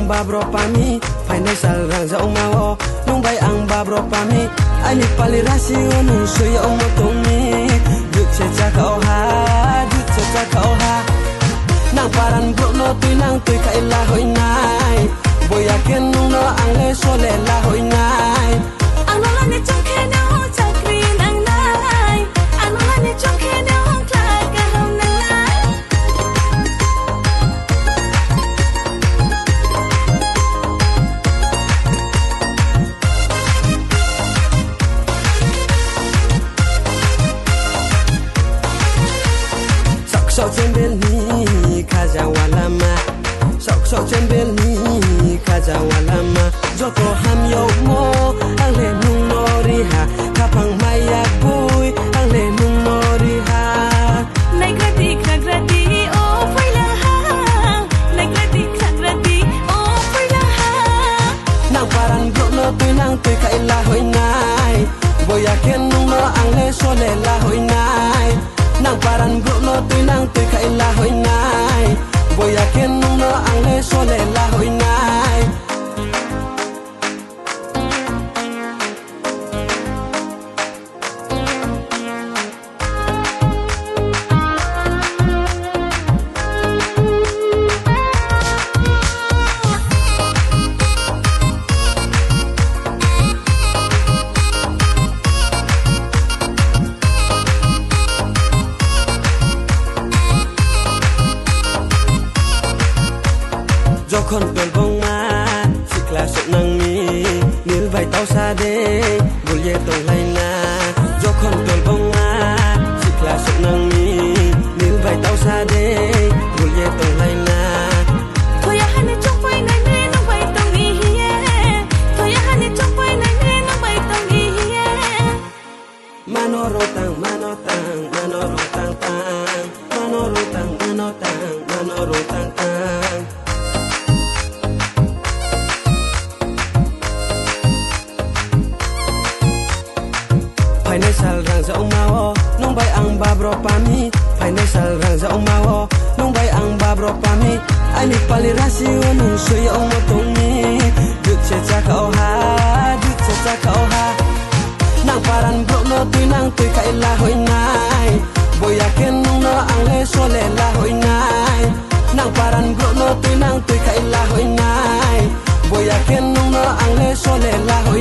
ang babro pami financial rang za umawo nung bay ang babro pami ani palirasi nung suya umotumi duk se chakao ha duk se chakao ha nang paran bro no tuy nang tuy ka ila hoi nai boya ken nung no ang le so le la hoi nai ang lo ni chong ke na ho chakri nang nai ang lo ni chong ke na ho kla ka hom nang nai sok chen bel ni khaja wala ma sok chen bel ni khaja wala ma joto ham yo mo ang le nung nori ha kapang maya bui ang le nung nori ha nai grati o phai la ha nai grati o phai la ha nang paran bro no tuy nang tuy ka ila hoi nai boya ken nung no ang le so le la hoi nai nang paran bro no tuy nang tuy ka ila hoi nai boya ken nung no ang le so le la hoi nai যখন পেলবং মা সিকলা সনং মি নীল ভাই তাও সাদে গুলিয়ে তংলাই না যখন পেলবং মা সিকলা সনং মি নীল ভাই তাও সাদে গুলিয়ে তংলাই না thoya hani chong phai nai ne nong bai tong ni hiye thoya hani chong phai nai ne nong bai tong ni hiye manorotang manotang manorotang tang manorotang manotang manorotang tang financial rang za umawo nung bay ang babro pami financial rang za umawo nung bay ang babro pami ani palirasi nung suya umotumi duk se chakao ha duk se chakao ha nang paran bro no tuy nang tuy ka ila hoi nai boya ken nung no ang le so le la hoi nai nang paran bro no tuy nang tuy ka ila hoi nai boya ken nung no ang le so le la hoi